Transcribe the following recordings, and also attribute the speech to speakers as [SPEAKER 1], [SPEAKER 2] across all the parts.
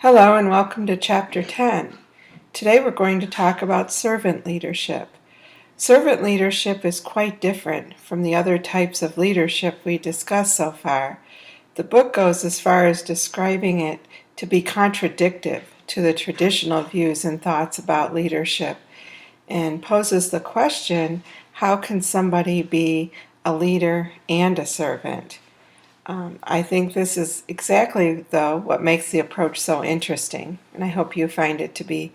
[SPEAKER 1] Hello and welcome to Chapter 10. Today we're going to talk about servant leadership. Servant leadership is quite different from the other types of leadership we discussed so far. The book goes as far as describing it to be contradictory to the traditional views and thoughts about leadership, and poses the question, how can somebody be a leader and a servant? I think this is exactly, though, what makes the approach so interesting, and I hope you find it to be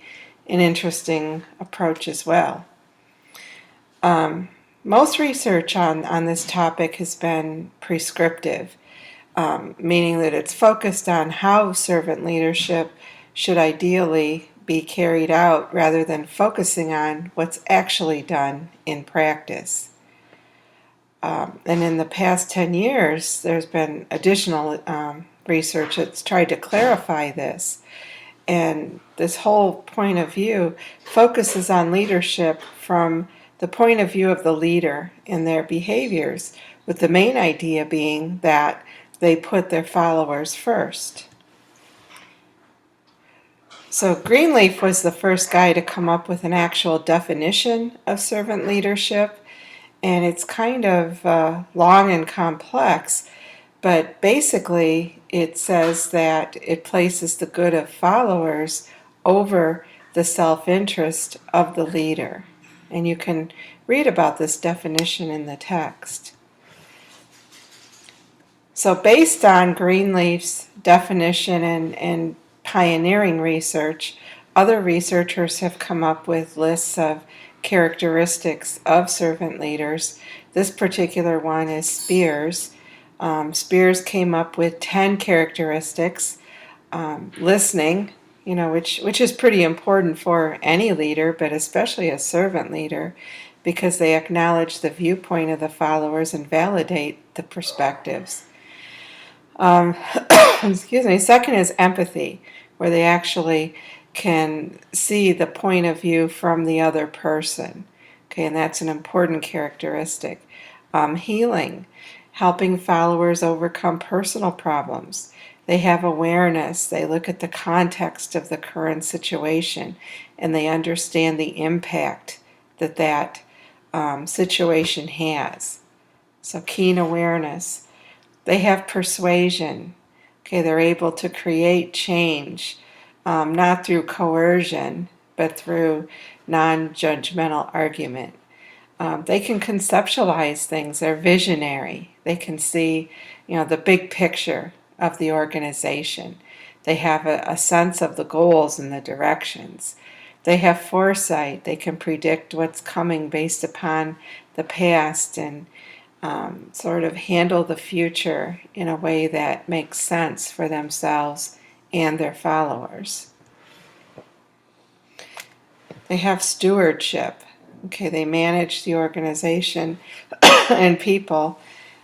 [SPEAKER 1] an interesting approach as well. Most research on this topic has been prescriptive, meaning that it's focused on how servant leadership should ideally be carried out rather than focusing on what's actually done in practice. And in the past 10 years, there's been additional research that's tried to clarify this. And this whole point of view focuses on leadership from the point of view of the leader and their behaviors, with the main idea being that they put their followers first. So Greenleaf was the first guy to come up with an actual definition of servant leadership. And it's kind of long and complex, but basically it says that it places the good of followers over the self-interest of the leader. And you can read about this definition in the text. So based on Greenleaf's definition and pioneering research, other researchers have come up with lists of characteristics of servant leaders. This particular one is Spears. Spears came up with 10 characteristics. Listening, which is pretty important for any leader, but especially a servant leader, because they acknowledge the viewpoint of the followers and validate the perspectives. Second is empathy, where they actually can see the point of view from the other person. Okay, and that's an important characteristic. Healing, helping followers overcome personal problems. They have awareness. They look at the context of the current situation, and they understand the impact that situation has. So keen awareness. They have persuasion. Okay, they're able to create change. Not through coercion, but through non-judgmental argument. They can conceptualize things. They're visionary. They can see, the big picture of the organization. They have a sense of the goals and the directions. They have foresight. They can predict what's coming based upon the past and sort of handle the future in a way that makes sense for themselves and their followers. They have stewardship. Okay, they manage the organization and people,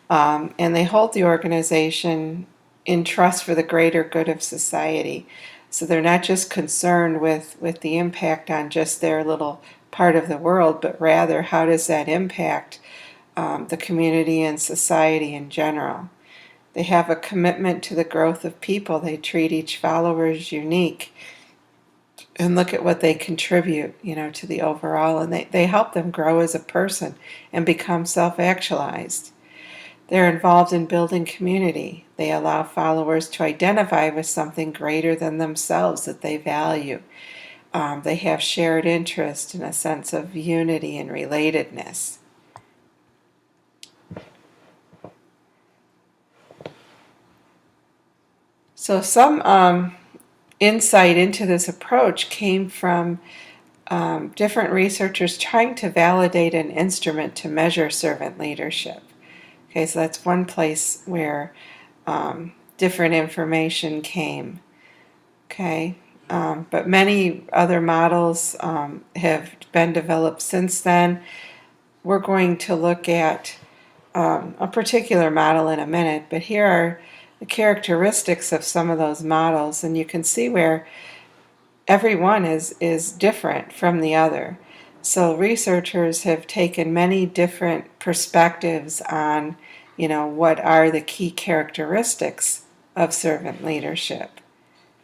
[SPEAKER 1] and they hold the organization in trust for the greater good of society. So they're not just concerned with the impact on just their little part of the world, but rather how does that impact the community and society in general. They have a commitment to the growth of people. They treat each follower as unique and look at what they contribute, to the overall. And they help them grow as a person and become self-actualized. They're involved in building community. They allow followers to identify with something greater than themselves that they value. They have shared interest and a sense of unity and relatedness. So some insight into this approach came from different researchers trying to validate an instrument to measure servant leadership. Okay, so that's one place where different information came. Okay, but many other models have been developed since then. We're going to look at a particular model in a minute, but here are the characteristics of some of those models, and you can see where every one is different from the other. So researchers have taken many different perspectives on, what are the key characteristics of servant leadership.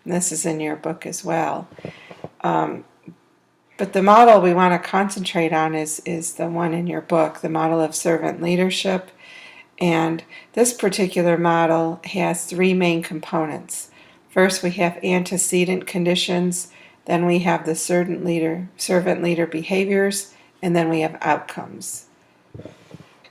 [SPEAKER 1] And this is in your book as well. But the model we want to concentrate on is the one in your book, the model of servant leadership. And this particular model has three main components. First, we have antecedent conditions, then we have the servant leader behaviors, and then we have outcomes.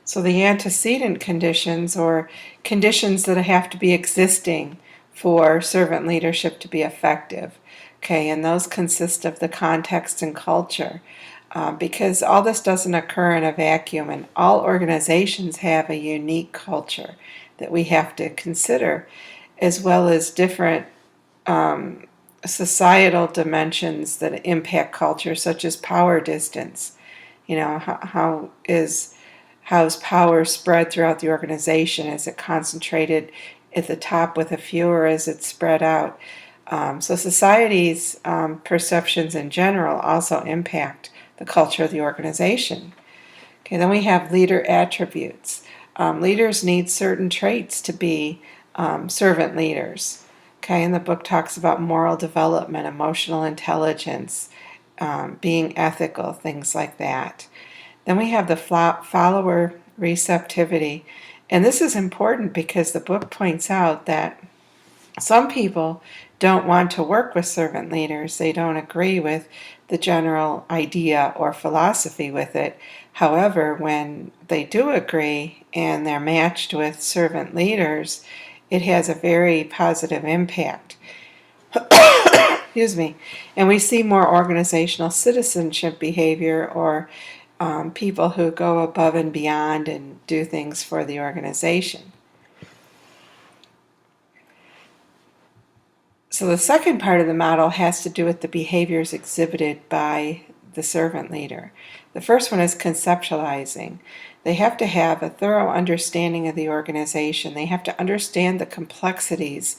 [SPEAKER 1] So the antecedent conditions, or conditions that have to be existing for servant leadership to be effective. Okay, and those consist of the context and culture. Because all this doesn't occur in a vacuum, and all organizations have a unique culture that we have to consider, as well as different societal dimensions that impact culture, such as power distance. You know, how's power spread throughout the organization? Is it concentrated at the top with a few, or is it spread out? So society's perceptions in general also impact the culture of the organization. Okay, then we have leader attributes. Leaders need certain traits to be servant leaders. Okay, and the book talks about moral development, emotional intelligence, being ethical, things like that. Then we have the follower receptivity. And this is important because the book points out that some people don't want to work with servant leaders. They don't agree with the general idea or philosophy with it. However, when they do agree and they're matched with servant leaders, it has a very positive impact. Excuse me. And we see more organizational citizenship behavior, or people who go above and beyond and do things for the organization. So the second part of the model has to do with the behaviors exhibited by the servant leader. The first one is conceptualizing. They have to have a thorough understanding of the organization. They have to understand the complexities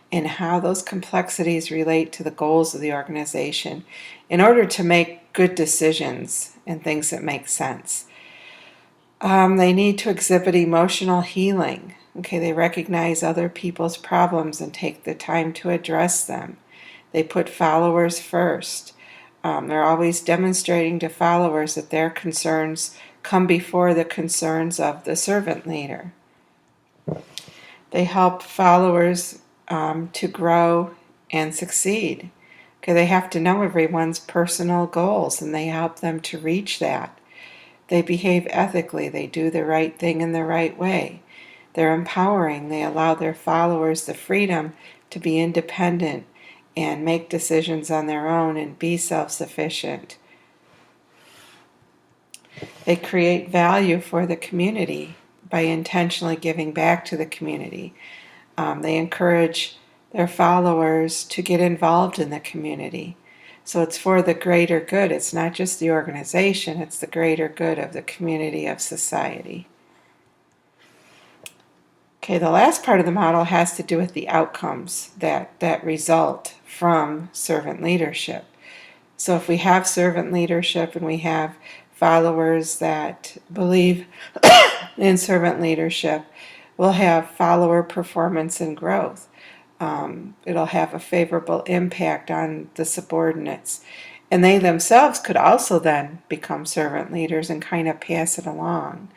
[SPEAKER 1] and how those complexities relate to the goals of the organization in order to make good decisions and things that make sense. They need to exhibit emotional healing. Okay, they recognize other people's problems and take the time to address them. They put followers first. They're always demonstrating to followers that their concerns come before the concerns of the servant leader. They help followers to grow and succeed. Okay, they have to know everyone's personal goals, and they help them to reach that. They behave ethically. They do the right thing in the right way. They're empowering. They allow their followers the freedom to be independent and make decisions on their own and be self-sufficient. They create value for the community by intentionally giving back to the community. They encourage their followers to get involved in the community. So it's for the greater good. It's not just the organization, it's the greater good of the community, of society. Okay, the last part of the model has to do with the outcomes that result from servant leadership. So if we have servant leadership and we have followers that believe in servant leadership, we'll have follower performance and growth. It'll have a favorable impact on the subordinates. And they themselves could also then become servant leaders and kind of pass it along.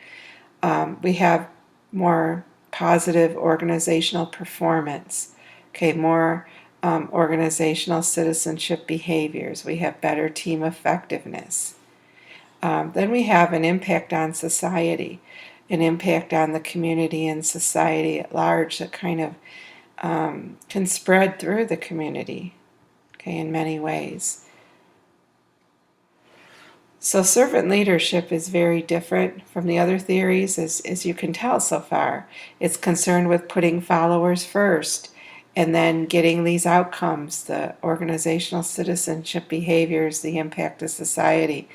[SPEAKER 1] We have more positive organizational performance, okay, more organizational citizenship behaviors. We have better team effectiveness. Then we have an impact on society, an impact on the community and society at large that kind of can spread through the community, okay, in many ways. So servant leadership is very different from the other theories, as you can tell so far. It's concerned with putting followers first and then getting these outcomes, the organizational citizenship behaviors, the impact of society,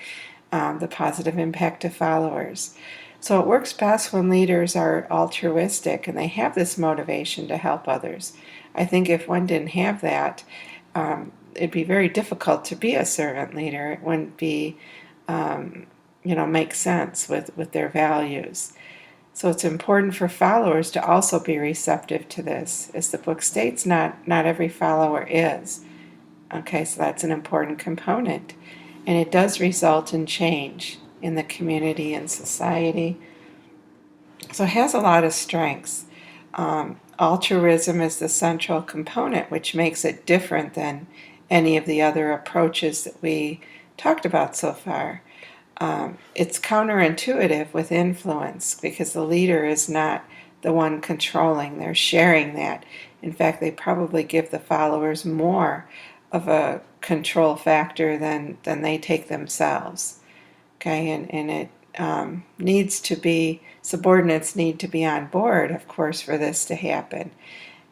[SPEAKER 1] the positive impact to followers. So it works best when leaders are altruistic and they have this motivation to help others. I think if one didn't have that, it'd be very difficult to be a servant leader. It wouldn't be make sense with their values. So it's important for followers to also be receptive to this. As the book states, not every follower is. Okay, so that's an important component. And it does result in change in the community and society. So it has a lot of strengths. Altruism is the central component, which makes it different than any of the other approaches that we talked about so far. It's counterintuitive with influence because the leader is not the one controlling, they're sharing that. In fact, they probably give the followers more of a control factor than they take themselves. Okay, and it needs to be, subordinates need to be on board, of course, for this to happen.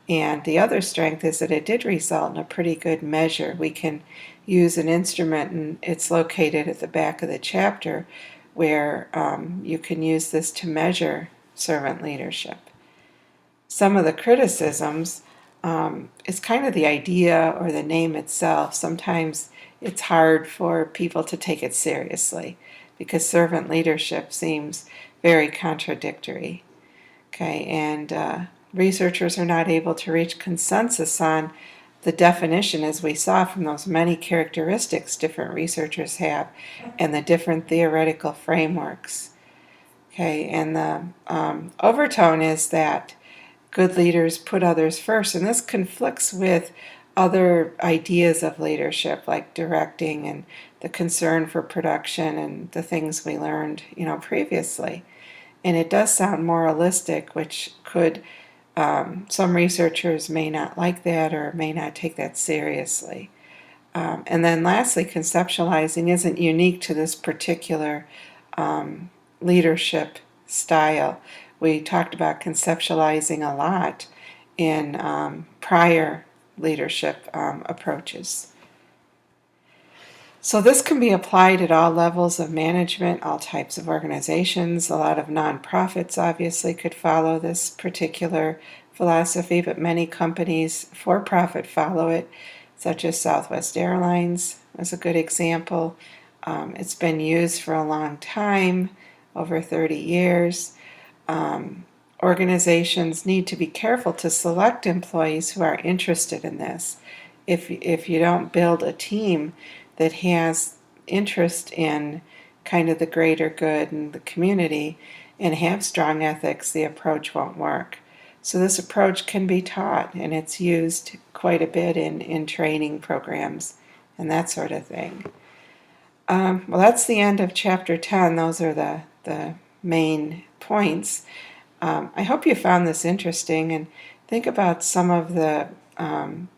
[SPEAKER 1] And the other strength is that it did result in a pretty good measure. We can use an instrument, and it's located at the back of the chapter, where you can use this to measure servant leadership. Some of the criticisms is kind of the idea or the name itself. Sometimes it's hard for people to take it seriously because servant leadership seems very contradictory. Okay, and researchers are not able to reach consensus on the definition, as we saw from those many characteristics different researchers have and the different theoretical frameworks. Okay, and the overtone is that good leaders put others first, and this conflicts with other ideas of leadership like directing and the concern for production and the things we learned, previously. And it does sound moralistic, which could, some researchers may not like that or may not take that seriously. And then lastly, conceptualizing isn't unique to this particular leadership style. We talked about conceptualizing a lot in prior leadership approaches. So this can be applied at all levels of management, all types of organizations. A lot of nonprofits obviously could follow this particular philosophy, but many companies for profit follow it, such as Southwest Airlines was a good example. It's been used for a long time, over 30 years. Organizations need to be careful to select employees who are interested in this. If you don't build a team that has interest in kind of the greater good and the community and have strong ethics, the approach won't work. So this approach can be taught, and it's used quite a bit in training programs and that sort of thing. Well, that's the end of Chapter 10. Those are the main points. I hope you found this interesting, and think about some of the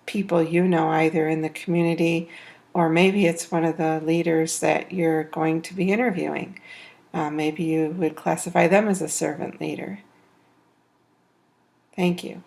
[SPEAKER 1] people you know either in the community or maybe it's one of the leaders that you're going to be interviewing. Maybe you would classify them as a servant leader. Thank you.